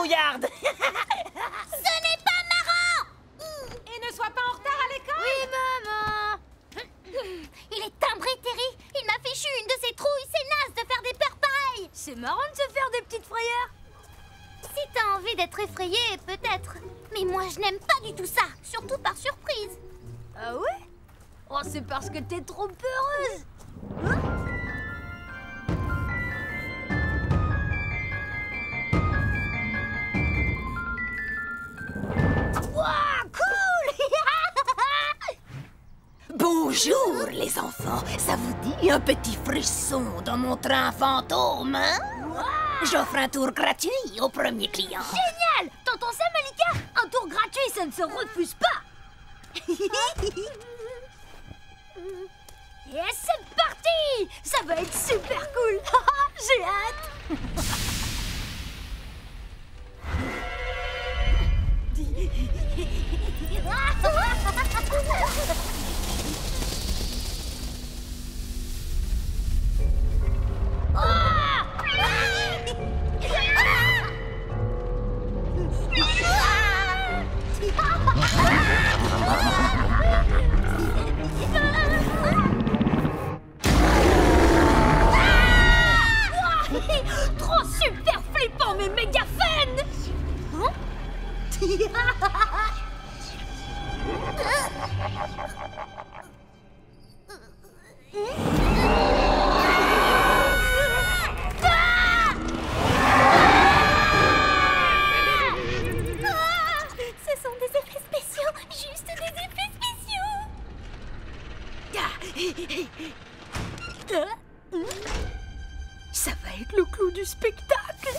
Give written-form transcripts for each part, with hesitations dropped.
rouillarde. Ce n'est pas marrant. Et ne sois pas en retard à l'école. Oui, maman. Il est timbré, Terry. Il m'a fichu une de ses trouilles. C'est naze de faire des peurs pareilles. C'est marrant de se faire des petites frayeurs. Si t'as envie d'être effrayé, peut-être. Mais moi, je n'aime pas du tout ça. Surtout par surprise. Ah ouais? Oh, c'est parce que t'es trop peureuse. Hein? Wow, cool. Bonjour, les enfants. Ça vous dit un petit frisson dans mon train fantôme, hein? J'offre un tour gratuit au premier client. Génial! T'entends ça, Malika? Un tour gratuit, ça ne se refuse pas. Et c'est parti! Ça va être super cool. J'ai hâte. Trop super flippant, mais méga fun! Hein? Ce sont des effets spéciaux. Juste des effets spéciaux. Ça va être le clou du spectacle.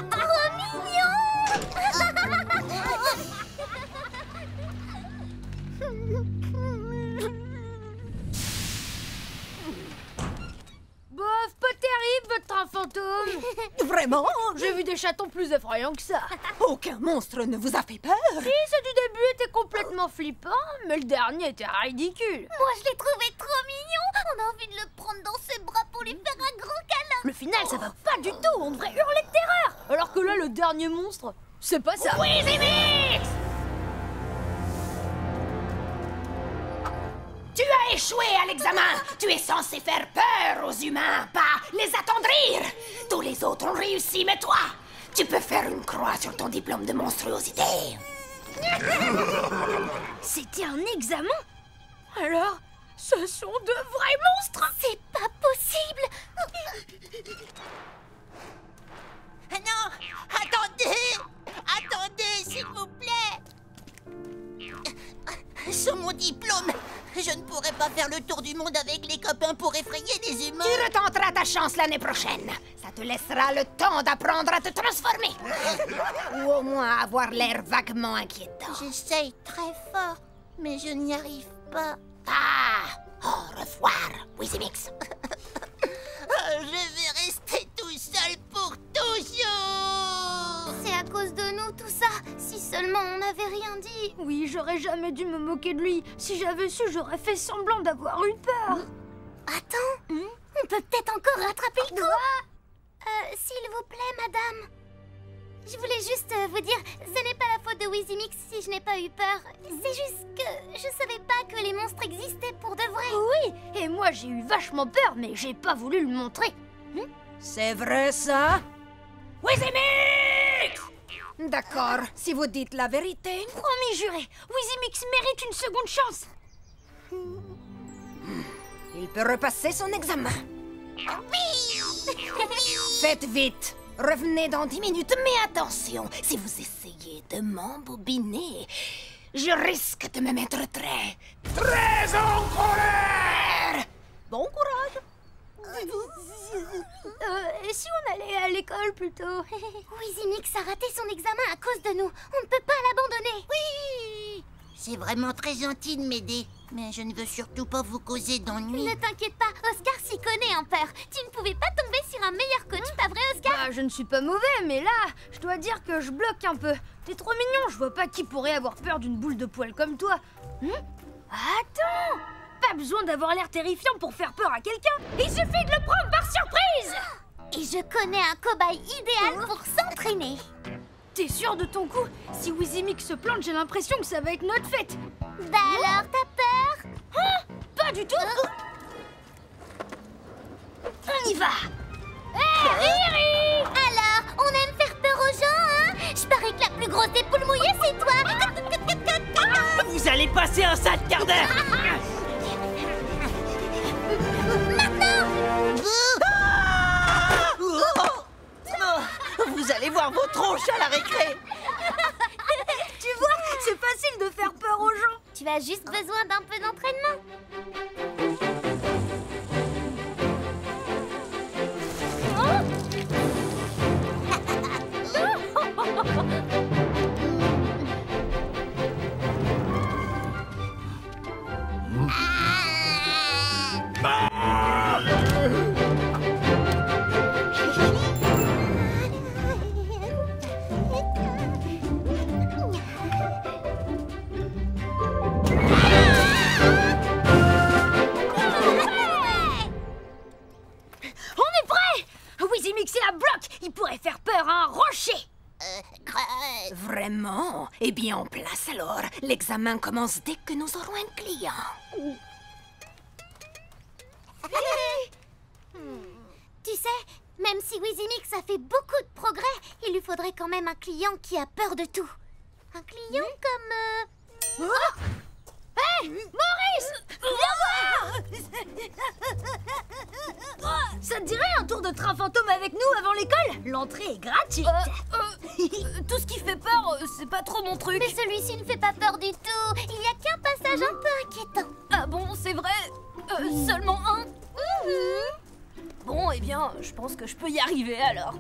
Trop mignon. Bof, pas terrible votre train fantôme. Vraiment? J'ai vu des chatons plus effrayants que ça. Aucun monstre ne vous a fait peur? Si, ceux du début étaient complètement flippants, mais le dernier était ridicule. Moi, je l'ai trouvé trop mignon. On a envie de le prendre dans ses bras pour lui faire un gros câlin. Le final, ça va pas du tout. On devrait hurler de terreur. Alors que là, le dernier monstre, c'est pas ça. Oui, Mix! Tu as échoué à l'examen. Tu es censé faire peur aux humains, pas les attendrir. Tous les autres ont réussi, mais toi, tu peux faire une croix sur ton diplôme de monstruosité. C'était un examen? Alors, ce sont de vrais monstres. C'est pas possible. Non, attendez! Attendez, s'il vous plaît! Sur mon diplôme, je ne pourrais pas faire le tour du monde avec les copains pour effrayer les humains. Tu retenteras ta chance l'année prochaine. Ça te laissera le temps d'apprendre à te transformer. Ou au moins avoir l'air vaguement inquiétant. J'essaye très fort, mais je n'y arrive pas. Ah! Au revoir, Wizimix. Je vais rester tout seul pour toujours! C'est à cause de nous tout ça. Si seulement on n'avait rien dit. Oui, j'aurais jamais dû me moquer de lui. Si j'avais su, j'aurais fait semblant d'avoir eu peur. Attends, on peut peut-être encore rattraper le coup. S'il vous plaît, madame. Je voulais juste vous dire, ce n'est pas la faute de Wizimix si je n'ai pas eu peur. C'est juste que je savais pas que les monstres existaient pour de vrai. Oui, et moi j'ai eu vachement peur, mais j'ai pas voulu le montrer. C'est vrai ça? Wizimix! D'accord, si vous dites la vérité. Promis juré, Wizimix mérite une seconde chance. Il peut repasser son examen. Faites vite. Revenez dans 10 minutes, mais attention, si vous essayez de m'embobiner, je risque de me mettre très en colère. Bon courage. Et si on allait à l'école plutôt? Wizimix a raté son examen à cause de nous. On ne peut pas l'abandonner. Oui! C'est vraiment très gentil de m'aider. Mais je ne veux surtout pas vous causer d'ennui. Ne t'inquiète pas, Oscar s'y connaît en peur. Tu ne pouvais pas tomber sur un meilleur coach, pas vrai, Oscar? Bah, je ne suis pas mauvais, mais là, je dois dire que je bloque un peu. T'es trop mignon, je vois pas qui pourrait avoir peur d'une boule de poil comme toi. Attends! Pas besoin d'avoir l'air terrifiant pour faire peur à quelqu'un. Il suffit de le prendre par surprise! Et je connais un cobaye idéal pour s'entraîner. T'es sûr de ton coup? Si Wizimix se plante, j'ai l'impression que ça va être notre fête. Bah alors, t'as peur? Pas du tout! On y va! Alors, on aime faire peur aux gens, hein? Je parie que la plus grosse des poules mouillées, c'est toi. Vous allez passer un sale quart d'heure. Vous allez voir vos tronches à la récré. Tu vois, c'est facile de faire peur aux gens. Tu as juste besoin d'un peu d'entraînement. Wizimix est à bloc. Il pourrait faire peur à un rocher. Vraiment? Eh bien, en place alors. L'examen commence dès que nous aurons un client. Tu sais, même si Wizimix a fait beaucoup de progrès, il lui faudrait quand même un client qui a peur de tout. Un client comme... Hé, Maurice, viens voir. Ça te dirait un tour de train fantôme avec nous avant l'école? L'entrée est gratuite. Tout ce qui fait peur, c'est pas trop mon truc. Mais celui-ci ne fait pas peur du tout. Il n'y a qu'un passage un peu inquiétant. Ah bon, c'est vrai? Seulement un? Bon, eh bien, je pense que je peux y arriver alors.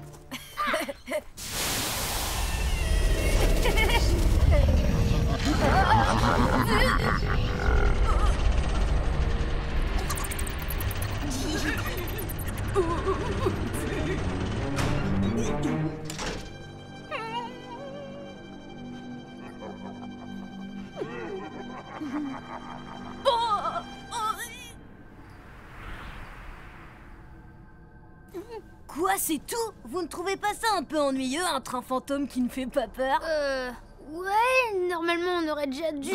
Quoi, c'est tout? Vous ne trouvez pas ça un peu ennuyeux, un train fantôme qui ne fait pas peur? Ouais, normalement on aurait déjà dû...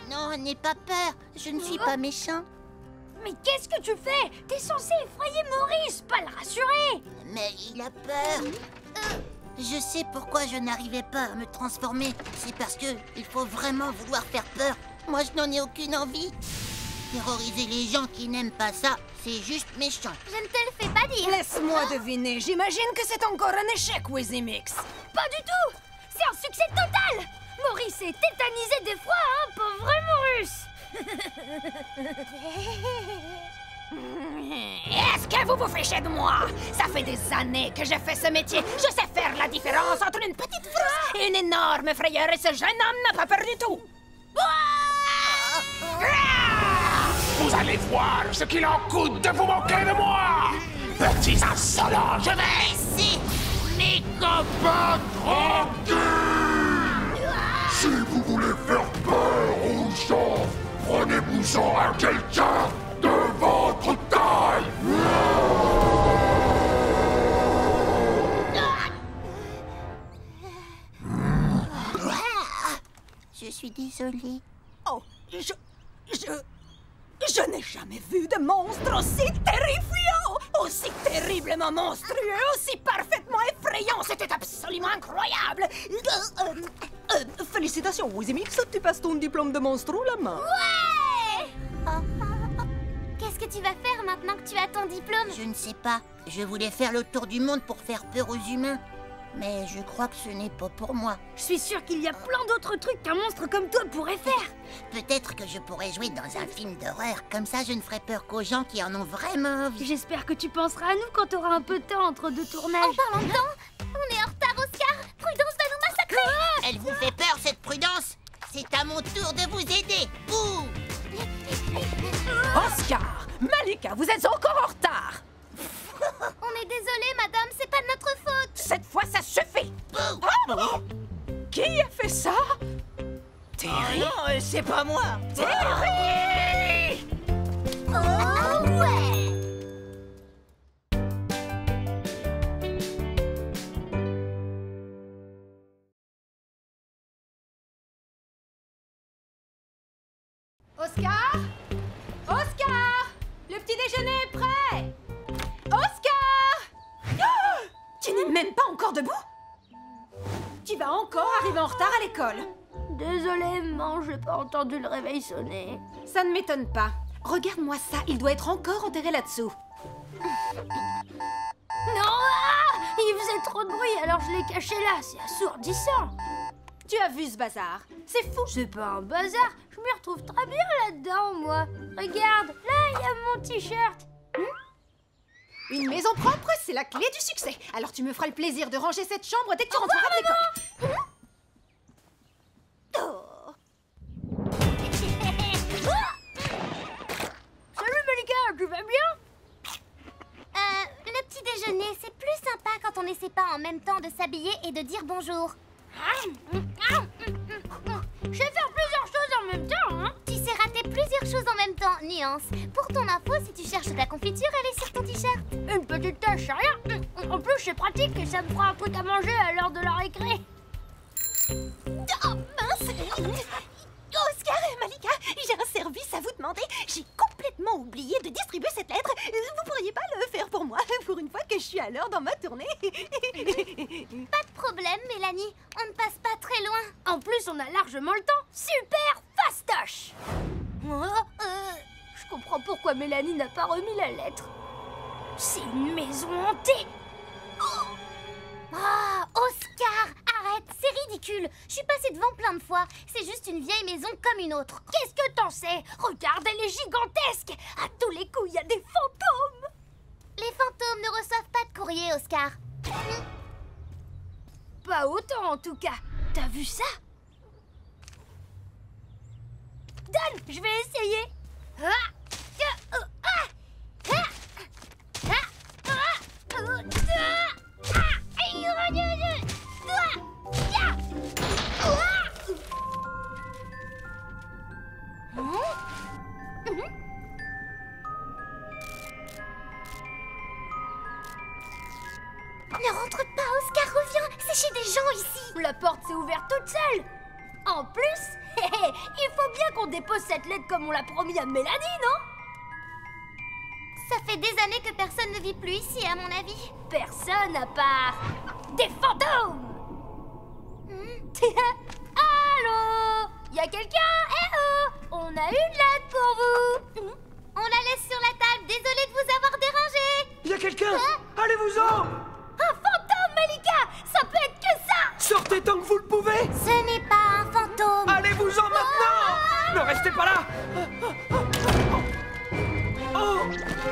Non, n'aie pas peur. Je ne suis pas méchant. Mais qu'est-ce que tu fais? T'es censé effrayer Maurice, pas le rassurer. Mais il a peur. Je sais pourquoi je n'arrivais pas à me transformer. C'est parce que il faut vraiment vouloir faire peur. Moi, je n'en ai aucune envie. Terroriser les gens qui n'aiment pas ça, c'est juste méchant. Je ne te le fais pas dire. Laisse-moi deviner. J'imagine que c'est encore un échec, Wizimix. Pas du tout. C'est un succès total. Maurice est tétanisé des fois, hein, pauvre Maurice. Est-ce que vous vous fichez de moi? Ça fait des années que j'ai fait ce métier. Je sais faire la différence entre une petite frousse et une énorme frayeur. Et ce jeune homme n'a pas peur du tout. Vous allez voir ce qu'il en coûte de vous moquer de moi! Petits insolents, je vais Ici, les copains tranquilles! Si vous voulez faire peur aux gens, prenez-vous-en à quelqu'un de votre taille! je suis désolée. Oh, je n'ai jamais vu de monstre aussi terrifiant, aussi terriblement monstrueux, aussi parfaitement effrayant. C'était absolument incroyable. Félicitations, Wizimix, tu passes ton diplôme de monstre la main. Ouais. Qu'est-ce que tu vas faire maintenant que tu as ton diplôme? Je ne sais pas. Je voulais faire le tour du monde pour faire peur aux humains. Mais je crois que ce n'est pas pour moi. Je suis sûre qu'il y a plein d'autres trucs qu'un monstre comme toi pourrait faire. Peut-être que je pourrais jouer dans un film d'horreur. Comme ça, je ne ferai peur qu'aux gens qui en ont vraiment envie. J'espère que tu penseras à nous quand tu auras un peu de temps entre deux tournages. En parlant de temps, on est en retard, Oscar. Prudence de Elle vous fait peur, cette Prudence? C'est à mon tour de vous aider. Ouh! Oscar, Malika, vous êtes encore en retard. On est désolé, madame, c'est pas de notre faute. Cette fois, ça suffit. Qui a fait ça? Terry? Non, c'est pas moi. Terry! Oh ouais! Oscar? Oscar? Le petit déjeuner est prêt! Oscar! Ah! Tu n'es même pas encore debout? Tu vas encore arriver en retard à l'école. Désolée, maman, j'ai pas entendu le réveil sonner. Ça ne m'étonne pas. Regarde-moi ça, il doit être encore enterré là-dessous. Non, ah, il faisait trop de bruit, alors je l'ai caché là. C'est assourdissant. Tu as vu ce bazar? C'est fou. C'est pas un bazar, je m'y retrouve très bien là-dedans, moi. Regarde, là, il y a mon t-shirt. Une maison propre, c'est la clé du succès. Alors tu me feras le plaisir de ranger cette chambre dès que tu rentreras de l'école. Oh. Salut Malika, tu vas bien? Le petit déjeuner, c'est plus sympa quand on n'essaie pas en même temps de s'habiller et de dire bonjour. Je sais faire plusieurs choses en même temps, hein. Tu sais rater plusieurs choses en même temps, nuance. Pour ton info, si tu cherches ta confiture, elle est sur ton t-shirt. Une petite tâche, c'est rien. En plus, c'est pratique et ça me fera un truc à manger à l'heure de la récré. Oh, mince! Oscar et Malika, j'ai un service à vous demander. J'ai complètement oublié de distribuer cette lettre. Vous pourriez pas le faire pour moi, pour une fois que je suis à l'heure dans ma tournée? Pas de problème, Mélanie. On ne passe pas très loin. En plus, on a largement le temps. Super fastoche. Je comprends pourquoi Mélanie n'a pas remis la lettre. C'est une maison hantée. Ah, Oscar, arrête, c'est ridicule. Je suis passée devant plein de fois. C'est juste une vieille maison comme une autre. Qu'est-ce que t'en sais? Regarde, elle est gigantesque. À tous les coups, il y a des fantômes. Les fantômes ne reçoivent pas de courrier, Oscar. Pas autant, en tout cas. T'as vu ça? Donne, je vais essayer. Ne rentre pas, Oscar, reviens. C'est chez des gens ici. La porte s'est ouverte toute seule. En plus, il faut bien qu'on dépose cette lettre comme on l'a promis à Mélanie, non? Ça fait des années que personne ne vit plus ici, à mon avis. Personne à part des fantômes. Allô? Y'a quelqu'un? Eh oh! On a une lettre pour vous. On la laisse sur la table. Désolée de vous avoir dérangé. Y a quelqu'un? Allez-vous-en! Un fantôme, Malika! Ça peut être que ça! Sortez tant que vous le pouvez! Ce n'est pas un fantôme. Allez-vous-en maintenant! Ne restez pas là! Oh!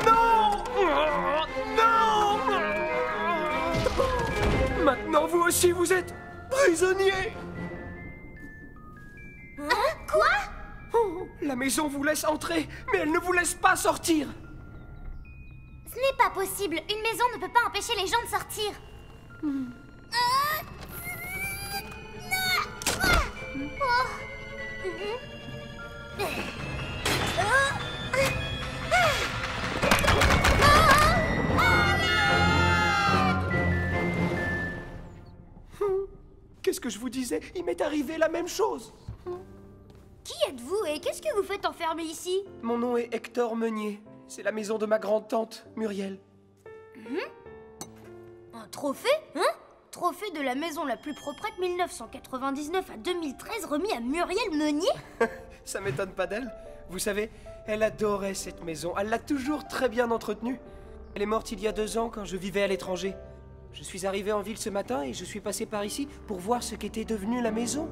Non! Non! Maintenant, vous aussi, vous êtes prisonniers! Hein? Quoi? Oh, la maison vous laisse entrer, mais elle ne vous laisse pas sortir! Ce n'est pas possible. Une maison ne peut pas empêcher les gens de sortir. Qu'est-ce que je vous disais? Il m'est arrivé la même chose! Qui êtes-vous et qu'est-ce que vous faites enfermé ici? Mon nom est Hector Meunier. C'est la maison de ma grande-tante, Muriel. Un trophée? Hein? Trophée de la maison la plus proprette 1999 à 2013 remis à Muriel Meunier? Ça m'étonne pas d'elle. Vous savez, elle adorait cette maison. Elle l'a toujours très bien entretenue. Elle est morte il y a 2 ans quand je vivais à l'étranger. Je suis arrivé en ville ce matin et je suis passé par ici pour voir ce qu'était devenu la maison.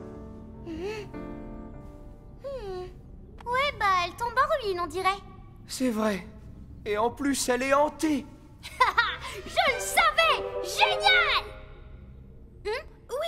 Ouais, bah, elle tombe en ruine, on dirait. C'est vrai. Et en plus, elle est hantée. Je le savais! Génial! Oui,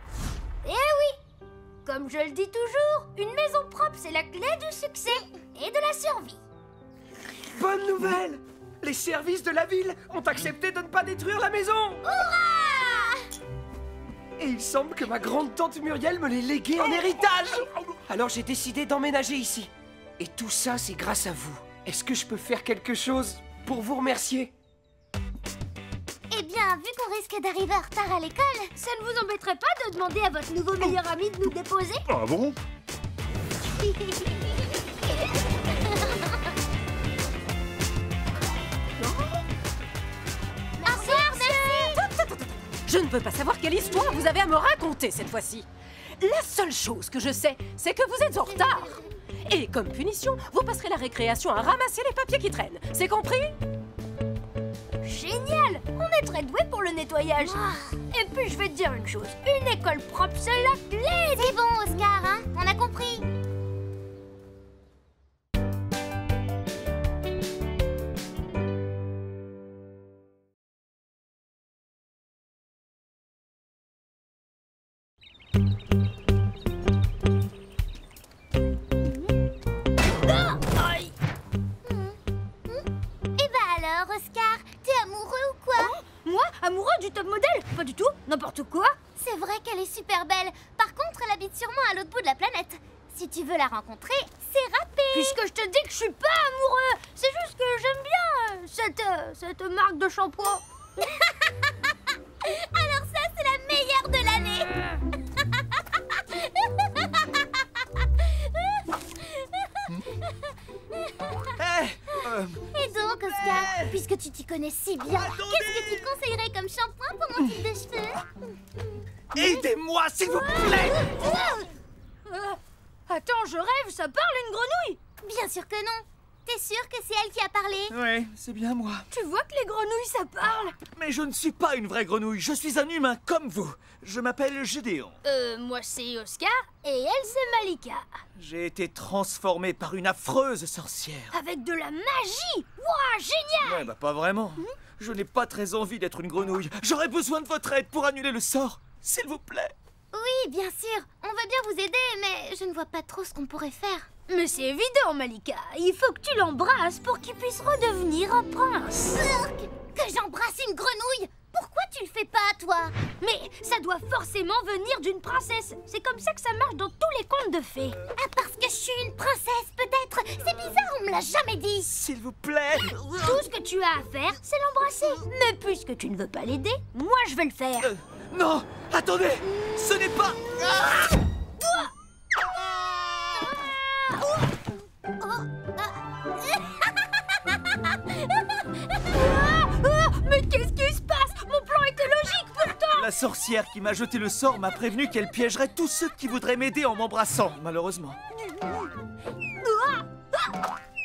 maison propre, c'est la clé du succès et de la survie. Bonne nouvelle! Les services de la ville ont accepté de ne pas détruire la maison! Hurrah! Et il semble que ma grande-tante Muriel me l'ait légué en héritage! Alors j'ai décidé d'emménager ici. Et tout ça, c'est grâce à vous. Est-ce que je peux faire quelque chose pour vous remercier? Eh bien, vu qu'on risque d'arriver en retard à l'école... Ça ne vous embêterait pas de demander à votre nouveau meilleur ami de nous déposer? Ah bon? Au revoir, merci! Je ne veux pas savoir quelle histoire vous avez à me raconter cette fois-ci. La seule chose que je sais, c'est que vous êtes en retard. Et comme punition, vous passerez la récréation à ramasser les papiers qui traînent. C'est compris? Génial! On est très doués pour le nettoyage. Et puis je vais te dire une chose, une école propre, c'est la clé. C'est bon, Oscar, hein? On a compris. Oscar, t'es amoureux ou quoi? Moi? Amoureux du top modèle? Pas du tout, n'importe quoi. C'est vrai qu'elle est super belle. Par contre, elle habite sûrement à l'autre bout de la planète. Si tu veux la rencontrer, c'est râpé. Puisque je te dis que je suis pas amoureux, c'est juste que j'aime bien cette marque de shampoing. Alors ça, c'est la meilleure de l'année. Et donc, Oscar, puisque tu t'y connais si bien, qu'est-ce que tu conseillerais comme shampoing pour mon type de cheveux? Aidez-moi, s'il vous plaît! Attends, je rêve, ça parle une grenouille? Bien sûr que non. T'es sûr que c'est elle qui a parlé? Ouais, c'est bien moi. Tu vois que les grenouilles, ça parle? Mais je ne suis pas une vraie grenouille, je suis un humain comme vous. Je m'appelle Gédéon. Moi c'est Oscar et elle c'est Malika. J'ai été transformé par une affreuse sorcière. Avec de la magie! Wouah, génial! Ouais, bah pas vraiment. Je n'ai pas très envie d'être une grenouille. J'aurais besoin de votre aide pour annuler le sort, s'il vous plaît. Oui, bien sûr. On veut bien vous aider, mais je ne vois pas trop ce qu'on pourrait faire. Mais c'est évident, Malika. Il faut que tu l'embrasses pour qu'il puisse redevenir un prince. Que j'embrasse une grenouille? Pourquoi tu le fais pas, toi? Mais ça doit forcément venir d'une princesse. C'est comme ça que ça marche dans tous les contes de fées. Ah, parce que je suis une princesse, peut-être? C'est bizarre, on me l'a jamais dit. S'il vous plaît. Tout ce que tu as à faire, c'est l'embrasser. Mais puisque tu ne veux pas l'aider, moi je vais le faire. Non, attendez, ce n'est pas... Mais qu'est-ce qui se passe? Mon plan était logique pourtant. La sorcière qui m'a jeté le sort m'a prévenu qu'elle piégerait tous ceux qui voudraient m'aider en m'embrassant, malheureusement.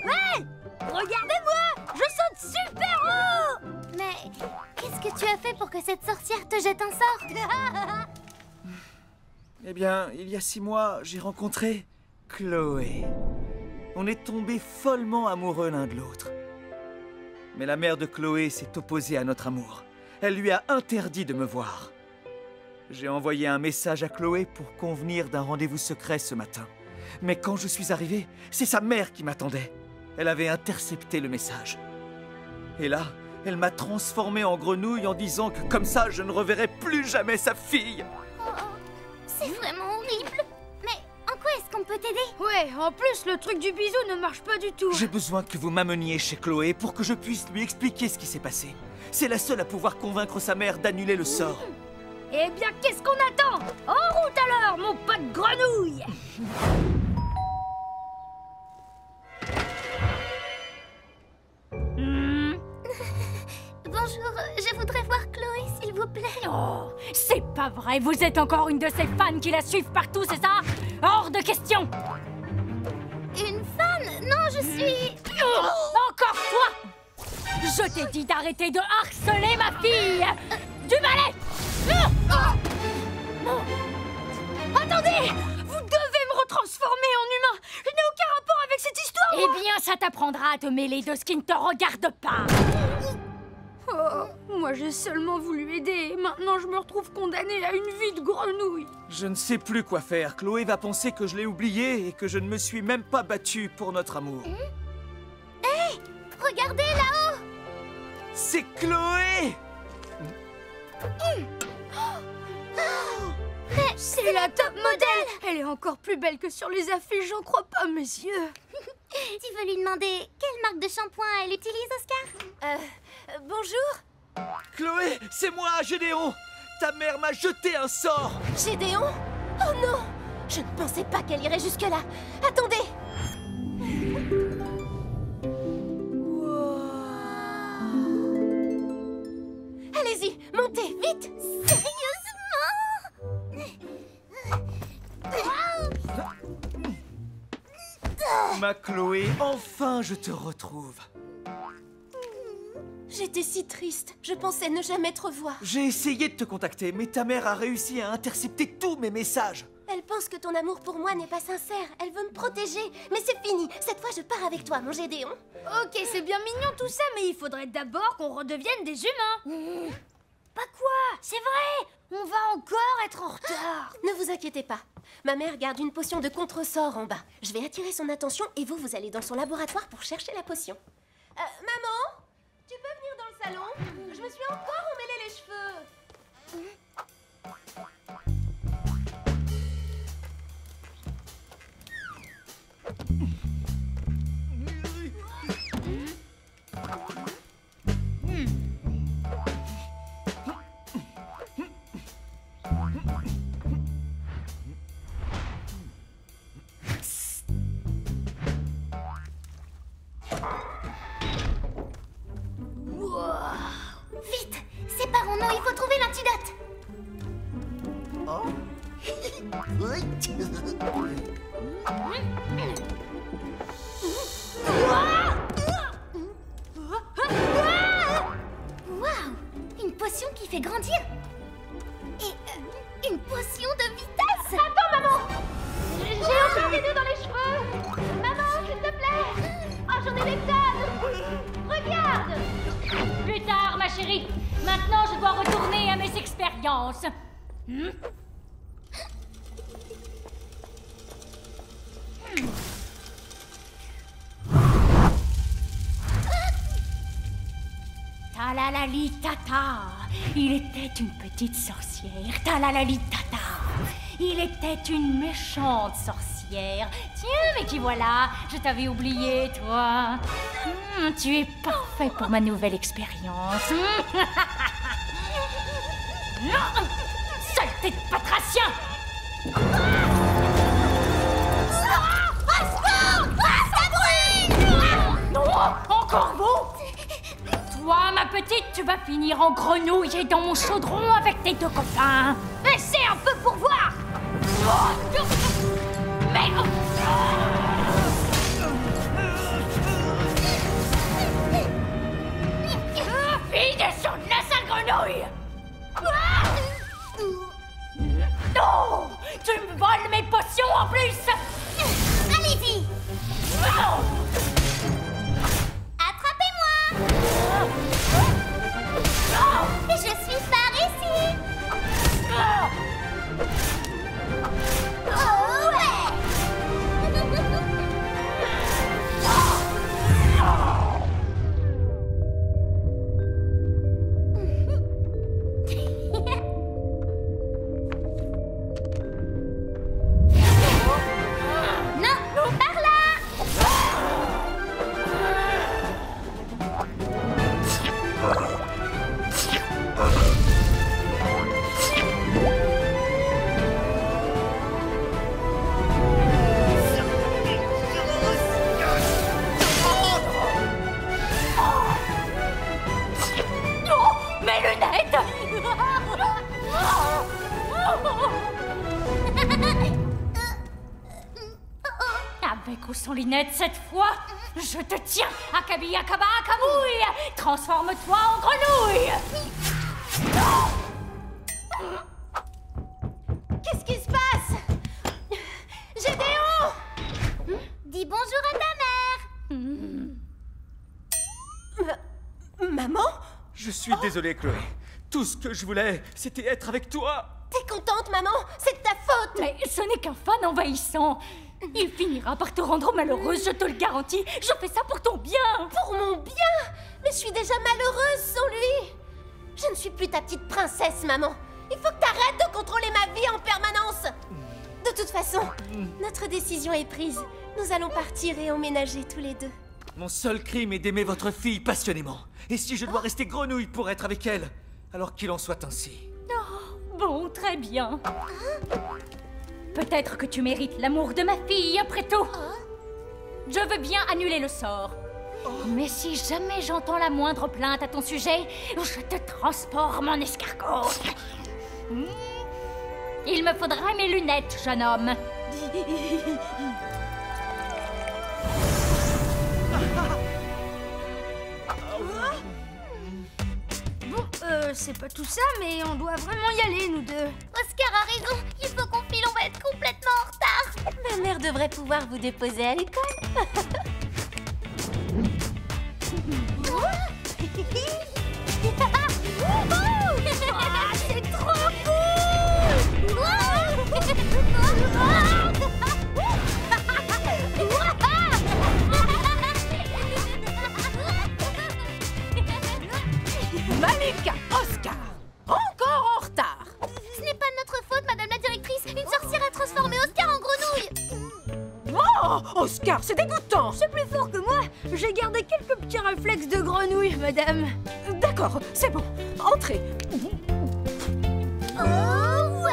Hey, regardez-moi, je saute super haut. Mais qu'est-ce que tu as fait pour que cette sorcière te jette un sort? Eh bien, il y a 6 mois, j'ai rencontré Chloé. On est tombés follement amoureux l'un de l'autre. Mais la mère de Chloé s'est opposée à notre amour. Elle lui a interdit de me voir. J'ai envoyé un message à Chloé pour convenir d'un rendez-vous secret ce matin. Mais quand je suis arrivé, c'est sa mère qui m'attendait. Elle avait intercepté le message. Et là, elle m'a transformé en grenouille en disant que comme ça, je ne reverrai plus jamais sa fille. C'est vraiment horrible. Mais en quoi est-ce qu'on peut t'aider? Ouais, en plus, le truc du bisou ne marche pas du tout. J'ai besoin que vous m'ameniez chez Chloé pour que je puisse lui expliquer ce qui s'est passé. C'est la seule à pouvoir convaincre sa mère d'annuler le sort. Eh bien, qu'est-ce qu'on attend? En route alors, mon pote grenouille! Bonjour, je voudrais voir Chloé, s'il vous plaît. Oh, c'est pas vrai, vous êtes encore une de ces fans qui la suivent partout, c'est ça? Hors de question! Une fan? Non, je suis... Encore toi! Je t'ai dit d'arrêter de harceler ma fille! Du balai! Attendez! Vous devez me retransformer en humain! Je n'ai aucun rapport avec cette histoire! Eh bien, ça t'apprendra à te mêler de ce qui ne te regarde pas! Oh, Moi, j'ai seulement voulu aider et maintenant je me retrouve condamnée à une vie de grenouille. Je ne sais plus quoi faire. Chloé va penser que je l'ai oublié et que je ne me suis même pas battu pour notre amour. Hé, regardez là-haut. C'est Chloé! Mais C'est la top modèle. Elle est encore plus belle que sur les affiches, j'en crois pas mes yeux. tu veux lui demander quelle marque de shampoing elle utilise, Oscar? Bonjour. Chloé, c'est moi, Gédéon! Ta mère m'a jeté un sort! Gédéon? Oh non! Je ne pensais pas qu'elle irait jusque-là. Attendez! Allez-y, montez, vite! Ma Chloé, enfin je te retrouve. J'étais si triste. Je pensais ne jamais te revoir. J'ai essayé de te contacter, mais ta mère a réussi à intercepter tous mes messages. Elle pense que ton amour pour moi n'est pas sincère. Elle veut me protéger. Mais c'est fini. Cette fois, je pars avec toi, mon Gédéon. Ok, c'est bien mignon tout ça, mais il faudrait d'abord qu'on redevienne des humains. Pas quoi? C'est vrai. On va encore être en retard. Ne vous inquiétez pas. Ma mère garde une potion de contre-sort en bas. Je vais attirer son attention et vous allez dans son laboratoire pour chercher la potion. Maman, tu peux venir dans le salon? Je me suis encore emmêlé les cheveux. Vite, séparons-nous, il faut trouver l'antidote. Waouh, une potion qui fait grandir. Et une potion de vitesse. Attends, maman! J'ai encore des nœuds dans les cheveux! Maman, s'il te plaît! Oh, j'en ai des tonnes! Regarde! Plus tard, ma chérie. Maintenant, je dois retourner à mes expériences. Talalali tata, il était une petite sorcière. Talalali tata, il était une méchante sorcière. Tiens, mais qui voilà, je t'avais oublié, toi. Tu es parfait pour ma nouvelle expérience. Saleté de patracien! Non, encore vous! Toi, ma petite, tu vas finir en grenouille et dans mon chaudron avec tes deux copains. Essaie un peu pour voir! Mais... Fille de son la sale grenouille! Non! Tu me voles mes potions en plus! Allez-y. Attrapez-moi. Je suis par ici. Oh ouais. Non, par là. Mes lunettes! Avec ou sans lunettes cette fois, je te tiens! Akabi Akaba Akamouille! Transforme-toi en grenouille! Qu'est-ce qui se passe? Gédéon! Dis bonjour à ta mère. Maman? Je suis désolé, Chloé. Tout ce que je voulais, c'était être avec toi. T'es contente, maman? C'est de ta faute! Mais ce n'est qu'un fan envahissant. Il finira par te rendre malheureuse, je te le garantis. Je fais ça pour ton bien. Pour mon bien? Mais je suis déjà malheureuse sans lui! Je ne suis plus ta petite princesse, maman. Il faut que t'arrêtes de contrôler ma vie en permanence. De toute façon, notre décision est prise. Nous allons partir et emménager tous les deux. Mon seul crime est d'aimer votre fille passionnément. Et si je dois rester grenouille pour être avec elle, alors qu'il en soit ainsi. Bon, très bien. Peut-être que tu mérites l'amour de ma fille, après tout. Je veux bien annuler le sort. Mais si jamais j'entends la moindre plainte à ton sujet, je te transforme en escargot. Il me faudra mes lunettes, jeune homme. C'est pas tout ça, mais on doit vraiment y aller, nous deux. Oscar a raison, il faut qu'on file, on va être complètement en retard. Ma mère devrait pouvoir vous déposer à l'école. C'est trop cool! Malika, Oscar, encore en retard. Ce n'est pas de notre faute, madame la directrice. Une sorcière a transformé Oscar en grenouille. Oh, Oscar, c'est dégoûtant. C'est plus fort que moi. J'ai gardé quelques petits réflexes de grenouille, madame. D'accord, c'est bon. Entrez. Oh ouais!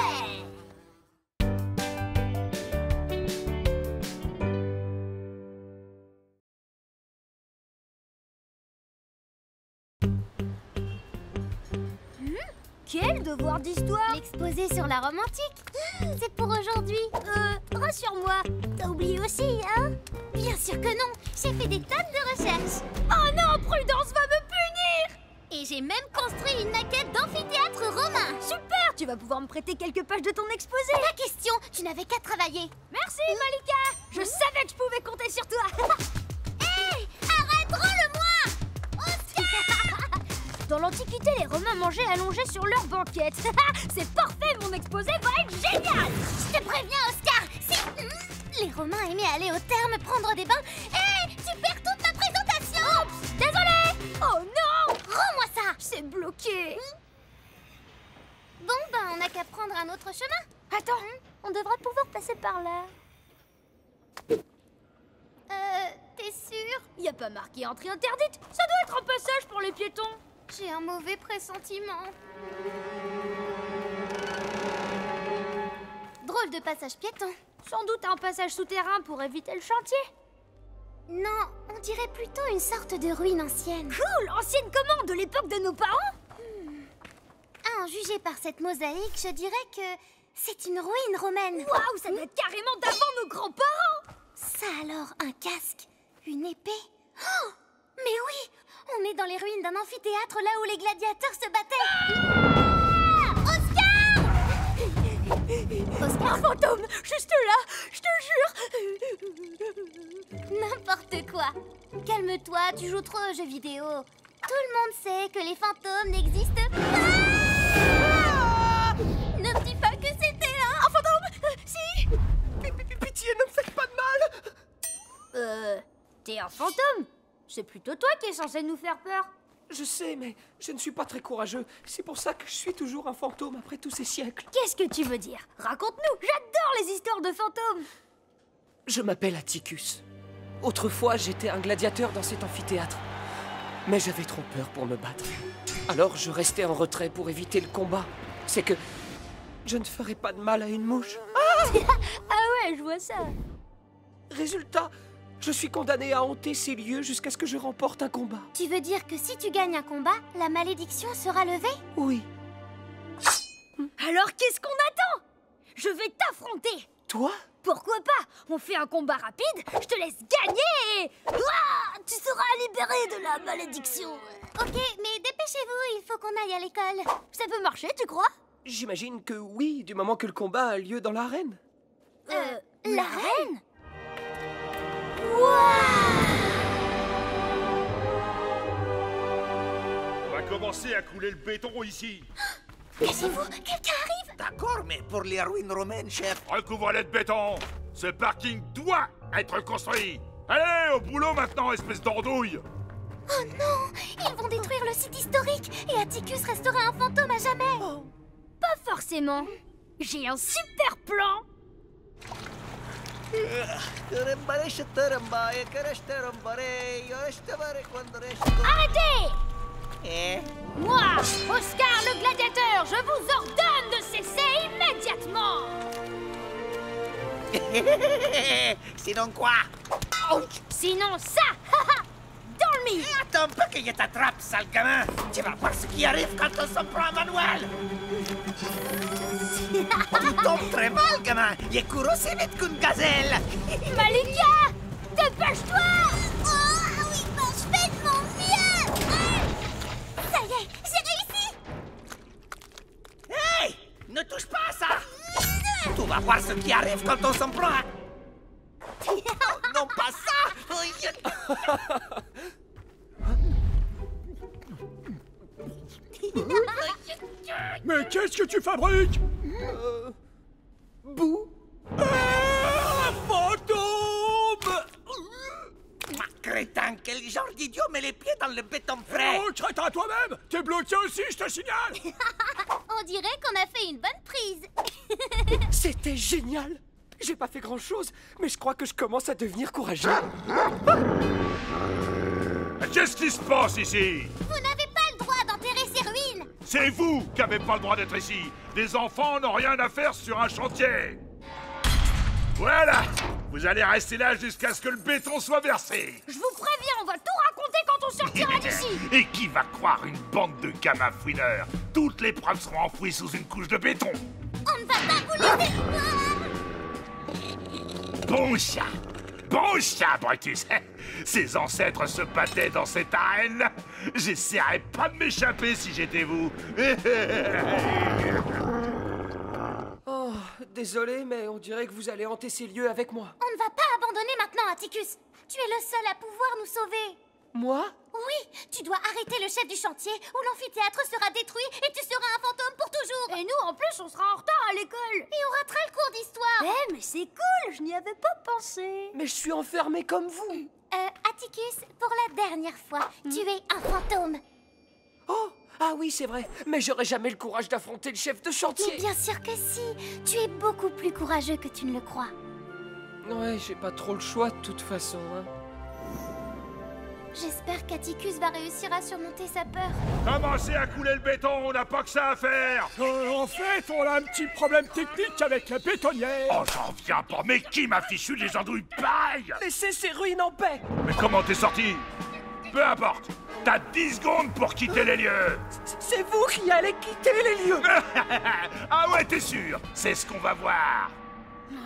Quel devoir d'histoire? L'exposé sur la Rome antique. C'est pour aujourd'hui. Rassure-moi, t'as oublié aussi, hein? Bien sûr que non. J'ai fait des tonnes de recherches. Oh non, Prudence va me punir! Et j'ai même construit une maquette d'amphithéâtre romain. Super, tu vas pouvoir me prêter quelques pages de ton exposé. Pas question, tu n'avais qu'à travailler. Merci, Malika. Je savais que je pouvais compter sur toi. Hé, arrête, rends-le-moi! Oscar! Dans l'Antiquité, les Romains mangeaient allongés sur leur banquette. C'est parfait, mon exposé va être génial. Je te préviens, Oscar, si les Romains aimaient aller au terme prendre des bains, tu perds toute ma présentation. Oups, désolé. Oh non! Rends-moi ça. C'est bloqué. Bon, ben, on n'a qu'à prendre un autre chemin. Attends, On devrait pouvoir passer par là. T'es sûr? y a pas marqué entrée interdite. Ça doit être un passage pour les piétons. J'ai un mauvais pressentiment. Drôle de passage piéton. Sans doute un passage souterrain pour éviter le chantier. Non, on dirait plutôt une sorte de ruine ancienne. Cool, ancienne commande de l'époque de nos parents. À en juger par cette mosaïque, je dirais que c'est une ruine romaine. Waouh, ça doit être carrément d'avant nos grands-parents. Ça alors, un casque? Une épée? Oh, mais oui! On est dans les ruines d'un amphithéâtre là où les gladiateurs se battaient. Oscar! Un fantôme, juste là, je te jure. N'importe quoi. Calme-toi, tu joues trop aux jeux vidéo. Tout le monde sait que les fantômes n'existent pas. Ne me dis pas que c'était un fantôme. Si. Pitié, ne me faites pas de mal. T'es un fantôme. C'est plutôt toi qui es censé nous faire peur. Je sais, mais je ne suis pas très courageux. C'est pour ça que je suis toujours un fantôme après tous ces siècles. Qu'est-ce que tu veux dire? Raconte-nous, j'adore les histoires de fantômes. Je m'appelle Atticus. Autrefois, j'étais un gladiateur dans cet amphithéâtre. Mais j'avais trop peur pour me battre. Alors je restais en retrait pour éviter le combat. C'est que je ne ferai pas de mal à une mouche. Ah ouais, je vois ça. Résultat, je suis condamné à hanter ces lieux jusqu'à ce que je remporte un combat. Tu veux dire que si tu gagnes un combat, la malédiction sera levée? Oui. Alors qu'est-ce qu'on attend? Je vais t'affronter. Toi? Pourquoi pas? On fait un combat rapide, je te laisse gagner et... Ouah, tu seras libéré de la malédiction. Ok, mais dépêchez-vous, il faut qu'on aille à l'école. Ça peut marcher, tu crois? J'imagine que oui, du moment que le combat a lieu dans l'arène. L'arène? Ma commencez à couler le béton ici. Cassez-vous, quelqu'un arrive. D'accord, mais pour les ruines romaines, chef. Recouvrez-les de béton. Ce parking doit être construit. Allez, au boulot maintenant, espèce d'andouille. Oh non, ils vont détruire le site historique et Atticus restera un fantôme à jamais. Pas forcément. J'ai un super plan. Arrêtez! Moi, Oscar le gladiateur, je vous ordonne de cesser immédiatement. Sinon quoi? Sinon ça, dans le mille. Attends pas que je t'attrape, sale gamin. Tu vas voir ce qui arrive quand on s'en prend à Manuel. Tu tombes très mal, gamin. Il court aussi vite qu'une gazelle. Malika, dépêche-toi. Oh oui, ben, je fais de mon mieux. Ça y est, j'ai réussi. Hey, ne touche pas à ça. Tu vas voir ce qui arrive quand on s'en prend à... Oh, non, pas ça. Mais qu'est-ce que tu fabriques? Bouh. Fantôme! Crétin, quel genre d'idiot met les pieds dans le béton frais? Oh, crétin toi-même! T'es bloqué aussi, je te signale! On dirait qu'on a fait une bonne prise. C'était génial. J'ai pas fait grand-chose, mais je crois que je commence à devenir courageux. Qu'est-ce qui se passe ici? Vous n'avez pas le droit d'enterrer ces ruines. C'est vous qui avez pas le droit d'être ici. Des enfants n'ont rien à faire sur un chantier. Voilà! Vous allez rester là jusqu'à ce que le béton soit versé. Je vous préviens, on va tout raconter quand on sortira d'ici. Et qui va croire une bande de gamins fouineurs? Toutes les preuves seront enfouies sous une couche de béton. On ne va pas vous laisser. Bon chat, Brutus. Ses ancêtres se battaient dans cette arène. J'essaierais pas de m'échapper si j'étais vous. Oh, désolé, mais on dirait que vous allez hanter ces lieux avec moi. On ne va pas abandonner maintenant, Atticus. Tu es le seul à pouvoir nous sauver. Moi? Oui, tu dois arrêter le chef du chantier ou l'amphithéâtre sera détruit et tu seras un fantôme pour toujours. Et nous, en plus, on sera en retard à l'école. Et on ratera le cours d'histoire. Mais c'est cool, je n'y avais pas pensé. Mais je suis enfermé comme vous. Atticus, pour la dernière fois, tu es un fantôme. Oh, ah oui, c'est vrai. Mais j'aurais jamais le courage d'affronter le chef de chantier. Mais bien sûr que si. Tu es beaucoup plus courageux que tu ne le crois. Ouais, j'ai pas trop le choix de toute façon, hein. J'espère qu'Atticus va réussir à surmonter sa peur. Commencez à couler le béton, on n'a pas que ça à faire. En fait, on a un petit problème technique avec la bétonnière. Oh, j'en viens pas, mais qui m'a fichu des andouilles pareilles? Laissez ces ruines en paix. Mais comment t'es sorti? Peu importe, t'as 10 secondes pour quitter les lieux. C'est vous qui allez quitter les lieux. Ah ouais, t'es sûr? C'est ce qu'on va voir.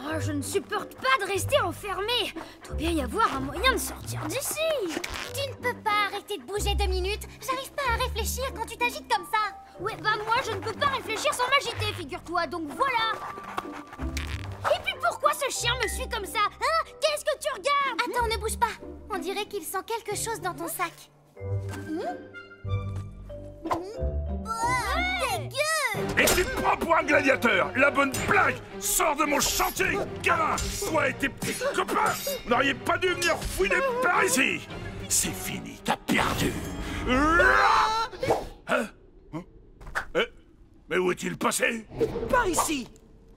Oh, je ne supporte pas de rester enfermé. Doit bien y avoir un moyen de sortir d'ici. Tu ne peux pas arrêter de bouger 2 minutes. J'arrive pas à réfléchir quand tu t'agites comme ça. Ouais, bah moi, je ne peux pas réfléchir sans m'agiter, figure-toi, donc voilà. Et puis pourquoi ce chien me suit comme ça? Hein? Qu'est-ce que tu regardes? Attends, ne bouge pas. On dirait qu'il sent quelque chose dans ton sac. Et tu te prends pour un gladiateur. La bonne blague. Sors de mon chantier, gamin. Toi et tes petits copains n'auriez pas dû venir fouiner par ici. C'est fini, t'as perdu. Hein? Mais où est-il passé? Par ici.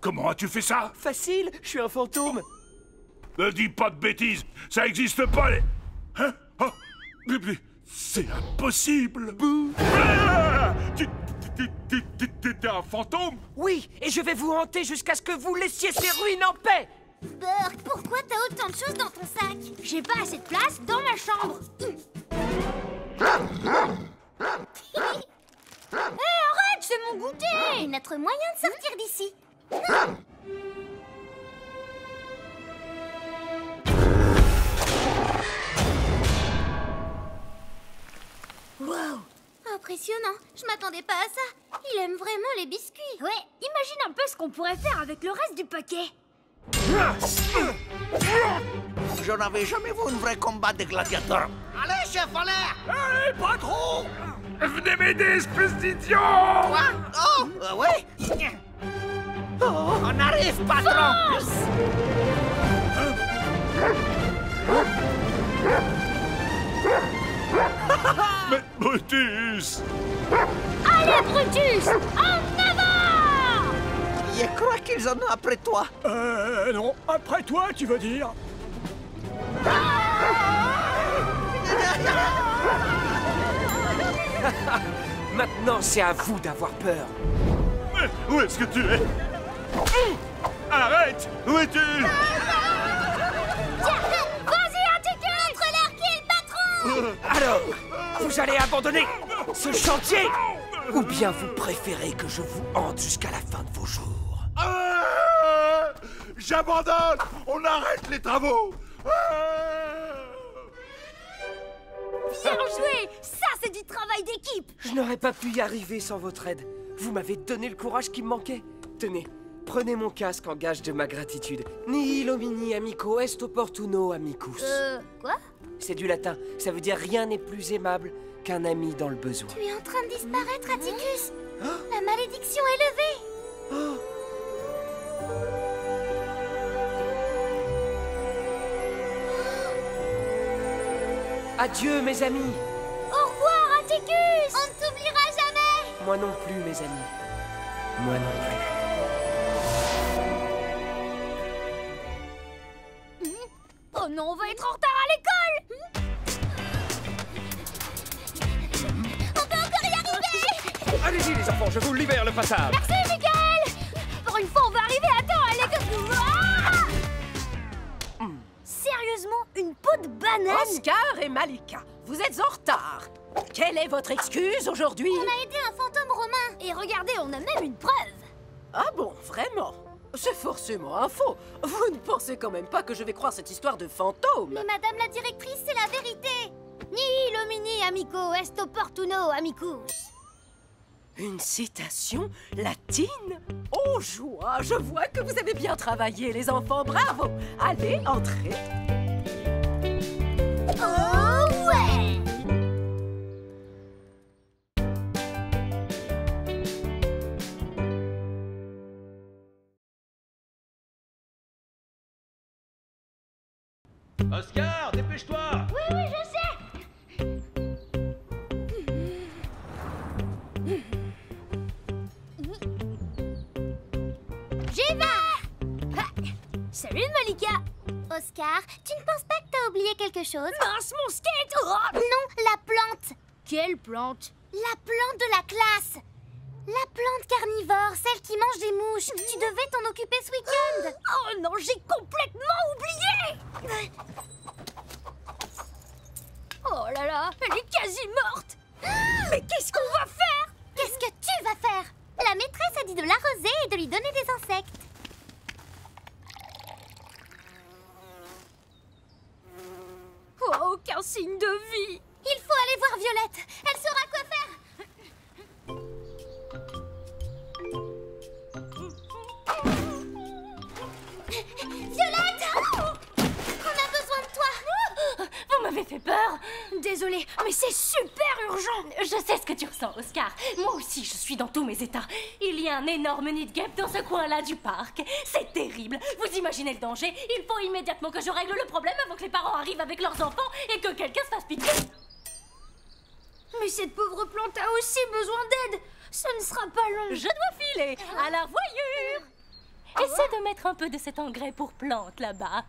Comment as-tu fait ça? Facile, je suis un fantôme. Ne dis pas de bêtises, ça existe pas les... Hein? Oh, mais c'est impossible. Ah! T'es un fantôme? Oui, et je vais vous hanter jusqu'à ce que vous laissiez ces ruines en paix. Burk, pourquoi t'as autant de choses dans ton sac? J'ai pas assez de place dans ma chambre. Hé, arrête, c'est mon goûter. C'est notre moyen de sortir d'ici. Wow. Impressionnant, je m'attendais pas à ça. Il aime vraiment les biscuits. Ouais, imagine un peu ce qu'on pourrait faire avec le reste du paquet. Je n'avais jamais vu un vrai combat de gladiateurs. Allez, chef, en l'air! Allez, patron! Venez m'aider, espèce d'idiot! Quoi? Oh, ouais. Oh, on arrive, patron. Mais Brutus! Allez, Brutus, en avant! Je crois qu'ils en ont après toi. Non, après toi, tu veux dire? Maintenant, c'est à vous d'avoir peur. Mais où est-ce que tu es? Arrête! Où es-tu? Vas-y, Atticus! Montre-leur qui est le patron! Alors, vous allez abandonner ce chantier? Ou bien vous préférez que je vous hante jusqu'à la fin de vos jours? J'abandonne! On arrête les travaux! Bien joué! Ça, c'est du travail d'équipe! Je n'aurais pas pu y arriver sans votre aide. Vous m'avez donné le courage qui me manquait. Tenez, prenez mon casque en gage de ma gratitude. Nihil homini amico est opportuno amicus. Quoi? C'est du latin. Ça veut dire rien n'est plus aimable qu'un ami dans le besoin. Tu es en train de disparaître, Atticus. La malédiction est levée. Adieu, mes amis. Au revoir, Atticus. On ne t'oubliera jamais. Moi non plus, mes amis. Moi non plus. Oh non, on va être en retard à l'école! On peut encore y arriver. Allez-y, les enfants, je vous libère le passage. Merci, Michael! Pour une fois, on va arriver à temps à l'école. Sérieusement, une peau de banane? Oscar et Malika, vous êtes en retard. Quelle est votre excuse aujourd'hui? On a aidé un fantôme romain. Et regardez, on a même une preuve. Ah bon, vraiment? C'est forcément un faux. Vous ne pensez quand même pas que je vais croire cette histoire de fantôme? Mais madame la directrice, c'est la vérité. Nihil homini amico est opportuno amicus. Une citation latine? Oh joie, je vois que vous avez bien travaillé les enfants, bravo! Allez, entrez. Oh ouais. Oscar, dépêche-toi. Oui, je sais. J'y vais! Salut, Malika! Oscar, tu ne penses pas que t'as oublié quelque chose? Mince, mon skate! Oh, Non, la plante. quelle plante! La plante de la classe. La plante carnivore, celle qui mange des mouches. Tu devais t'en occuper ce week-end. Oh non, j'ai complètement oublié! Oh là là, elle est quasi morte! Mais qu'est-ce qu'on va faire? Qu'est-ce que tu vas faire? La maîtresse a dit de l'arroser et de lui donner des insectes. Oh, aucun signe de vie! Il faut aller voir Violette. Elle saura quoi faire. Violette! On a besoin de toi. Vous m'avez fait peur. Désolée, mais c'est super urgent! Je sais ce que tu ressens, Oscar. Moi aussi, je suis dans tous mes états. Il y a un énorme nid de guêpes dans ce coin-là du parc. C'est terrible. Vous imaginez le danger? Il faut immédiatement que je règle le problème avant que les parents arrivent avec leurs enfants et que quelqu'un se fasse pitié. Mais cette pauvre plante a aussi besoin d'aide! Ce ne sera pas long! Je dois filer. À la revoyure. Essaie de mettre un peu de cet engrais pour plantes là-bas.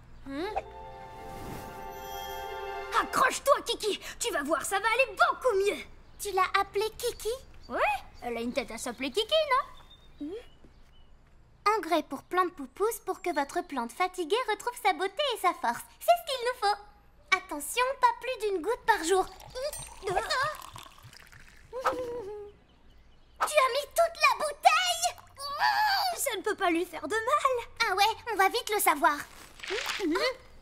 Accroche-toi, Kiki! Tu vas voir, ça va aller beaucoup mieux! Tu l'as appelée Kiki? Ouais, elle a une tête à s'appeler Kiki, non? Engrais pour plante poupousse pour que votre plante fatiguée retrouve sa beauté et sa force. C'est ce qu'il nous faut. Attention, pas plus d'une goutte par jour. Tu as mis toute la bouteille? Ça ne peut pas lui faire de mal! Ah ouais, on va vite le savoir.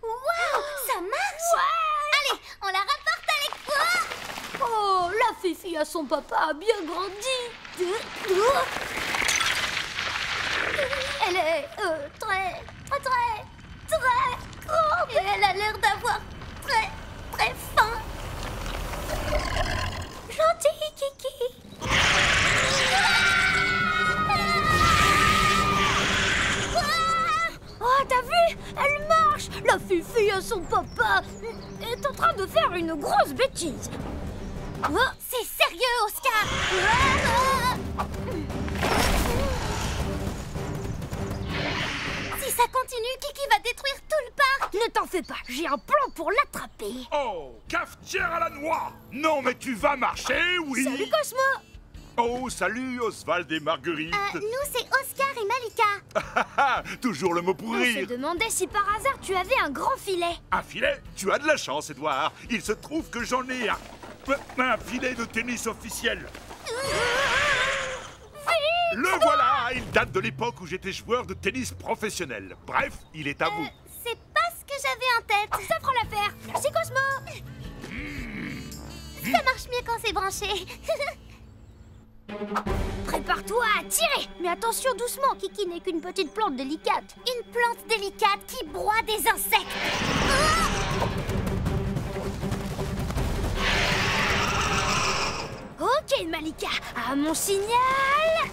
Waouh, ça marche! Allez, on la rapporte à l'école. Oh, la Fifi à son papa a bien grandi! Elle est très grande! Et elle a l'air d'avoir très faim. gentil, Kiki. Oh, t'as vu? Elle marche! La Fifi à son papa est en train de faire une grosse bêtise. Oh, c'est sérieux, Oscar. Si ça continue, Kiki va détruire tout le parc. Ne t'en fais pas, j'ai un plan pour l'attraper. Oh, cafetière à la noix! Non, mais tu vas marcher, oui! Salut Cosmo! Oh, salut Oswald et Marguerite! Nous, c'est Oscar et Malika. Toujours le mot pour On se rire! demandait si par hasard tu avais un grand filet. Un filet? Tu as de la chance, Edouard! Il se trouve que j'en ai un filet de tennis officiel! Le voilà! Il date de l'époque où j'étais joueur de tennis professionnel. Bref, il est à vous. C'est pas ce que j'avais en tête. Ça fera l'affaire. Merci Cosmo. Ça marche mieux quand c'est branché. Prépare-toi à tirer. Mais attention doucement, Kiki n'est qu'une petite plante délicate. Une plante délicate qui broie des insectes. Ok Malika, à mon signal.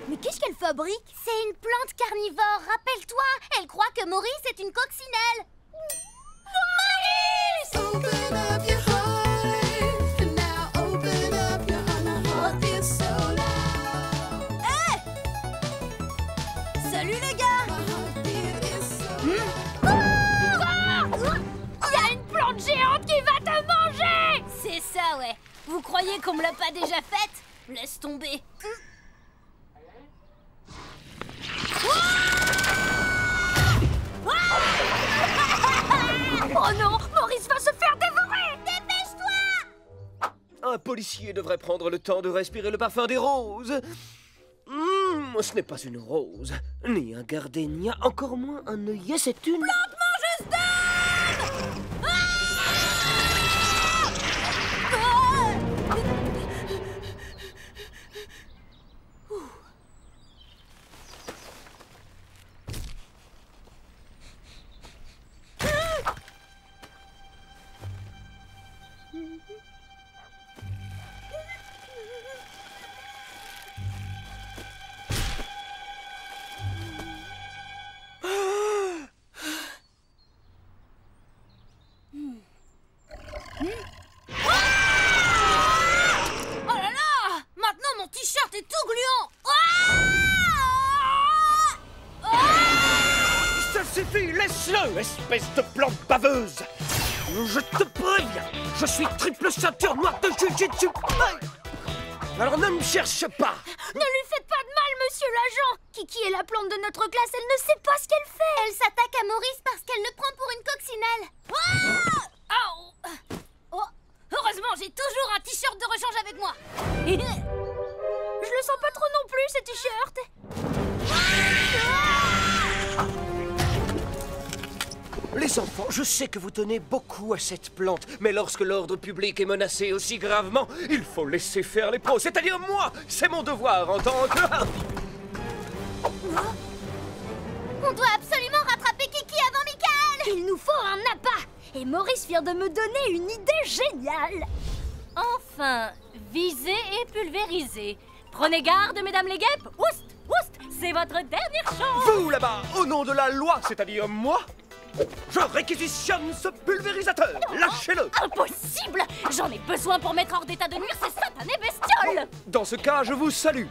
Mais qu'est-ce qu'elle fabrique? C'est une plante carnivore, rappelle-toi. Elle croit que Maurice est une coccinelle. Salut les gars. Il y a une plante géante qui va te manger. C'est ça, ouais. Vous croyez qu'on me l'a pas déjà faite? Laisse tomber. Oh non, Maurice va se faire dévorer. Dépêche-toi. Un policier devrait prendre le temps de respirer le parfum des roses. Ce n'est pas une rose, ni un gardénia, encore moins un œillet, c'est une... Plante mangeuse d'âme! Oh là là! Maintenant mon t-shirt est tout gluant! Ça suffit, laisse-le, espèce de plante baveuse. Je te préviens, je suis triple ceinture noire de Jiu-Jitsu. Alors ne me cherche pas. Ne lui faites pas de mal, monsieur l'agent. Kiki est la plante de notre classe, elle ne sait pas ce qu'elle fait. Elle s'attaque à Maurice parce qu'elle le prend pour une coccinelle. Oh, heureusement, j'ai toujours un t-shirt de rechange avec moi. Je le sens pas trop non plus, ce t-shirt. Les enfants, je sais que vous tenez beaucoup à cette plante, mais lorsque l'ordre public est menacé aussi gravement, il faut laisser faire les pros, c'est-à-dire moi. C'est mon devoir en tant que... On doit absolument rattraper Kiki avant Michael. Il nous faut un appât. Et Maurice vient de me donner une idée géniale. Enfin, viser et pulvériser. Prenez garde, mesdames les guêpes. Oust, oust, c'est votre dernière chance. Vous là-bas, au nom de la loi, c'est-à-dire moi, je réquisitionne ce pulvérisateur. Lâchez-le. Impossible. J'en ai besoin pour mettre hors d'état de nuire ces satanées bestioles. Dans ce cas, je vous salue.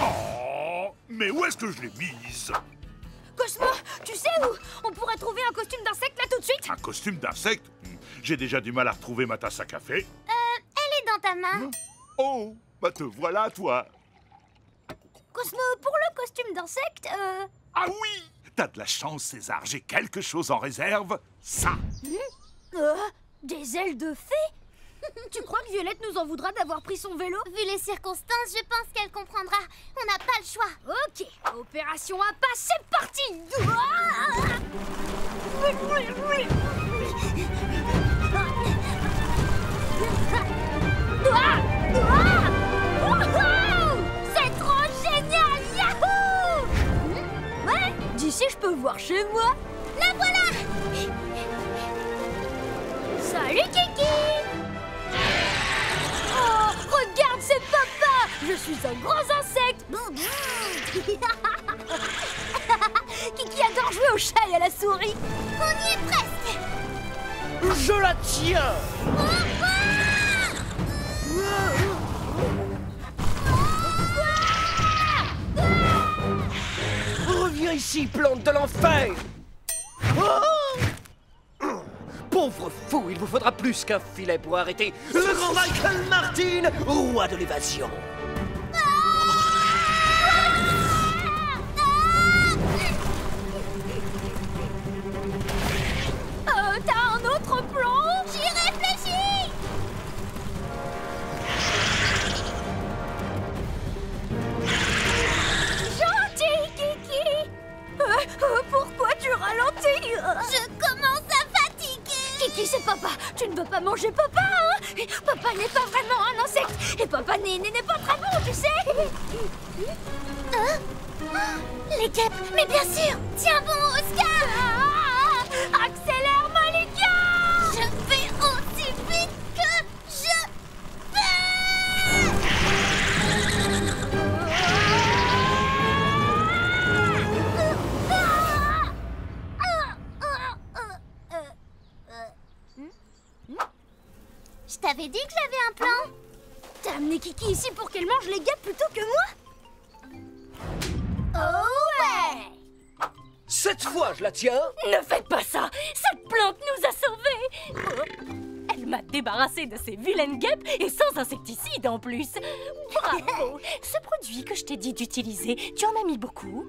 Oh, mais où est-ce que je l'ai mise? Cosmo, tu sais où on pourrait trouver un costume d'insecte là tout de suite? Un costume d'insecte? J'ai déjà du mal à retrouver ma tasse à café. Elle est dans ta main. Oh, bah te voilà, toi. Cosmo, pour le costume d'insecte, Ah oui! T'as de la chance, César, j'ai quelque chose en réserve. Ça! des ailes de fée? Tu crois que Violette nous en voudra d'avoir pris son vélo? Vu les circonstances, je pense qu'elle comprendra. On n'a pas le choix. Ok, opération à pas, c'est parti. C'est trop génial. Yahoo! d'ici, je peux voir chez moi. La voilà! Salut, Kiki! Oh, regarde, c'est papa! Je suis un gros insecte! Kiki adore jouer au chat et à la souris. On y est presque! Je la tiens! Reviens ici, plante de l'enfer! Pauvre fou, il vous faudra plus qu'un filet pour arrêter le grand Michael Martin, roi de l'évasion. T'as un autre plan? J'y réfléchis! Gentil, Kiki! Pourquoi tu ralentis? Je commence à fatiguer! Kiki, c'est papa! Tu ne veux pas manger papa, hein? Papa n'est pas vraiment un insecte! Et papa n'est pas très bon, tu sais! Les guêpes, mais bien sûr! Tiens bon, Oscar! Accélère, Malika! Je vais aussi vite que je Je t'avais dit que j'avais un plan. T'as amené Kiki ici pour qu'elle mange les guêpes plutôt que moi? Oh ouais! Cette fois, je la tiens. Ne faites pas ça! Cette plante nous a sauvés! Elle m'a débarrassée de ces vilaines guêpes et sans insecticide en plus! Bravo! Ce produit que je t'ai dit d'utiliser, tu en as mis beaucoup?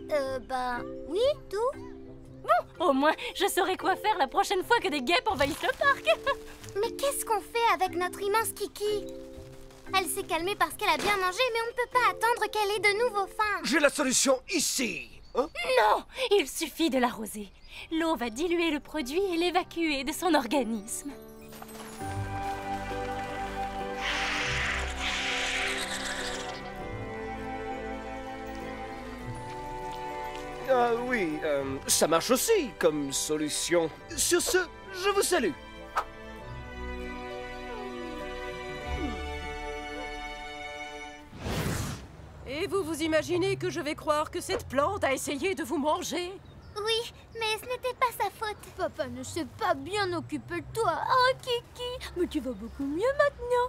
Oui, tout. Bon, au moins, je saurai quoi faire la prochaine fois que des guêpes envahissent le parc! Mais qu'est-ce qu'on fait avec notre immense Kiki? Elle s'est calmée parce qu'elle a bien mangé, mais on ne peut pas attendre qu'elle ait de nouveau faim. J'ai la solution ici. Hein? Non! Il suffit de l'arroser. L'eau va diluer le produit et l'évacuer de son organisme. Ah oui, ça marche aussi comme solution. Sur ce, je vous salue. Et vous vous imaginez que je vais croire que cette plante a essayé de vous manger? Oui, mais ce n'était pas sa faute. Papa ne s'est pas bien occupé de toi. Oh, Kiki, mais tu vas beaucoup mieux maintenant.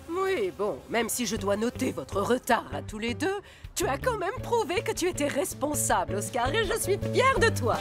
Oui, bon, même si je dois noter votre retard à tous les deux, tu as quand même prouvé que tu étais responsable, Oscar, et je suis fière de toi.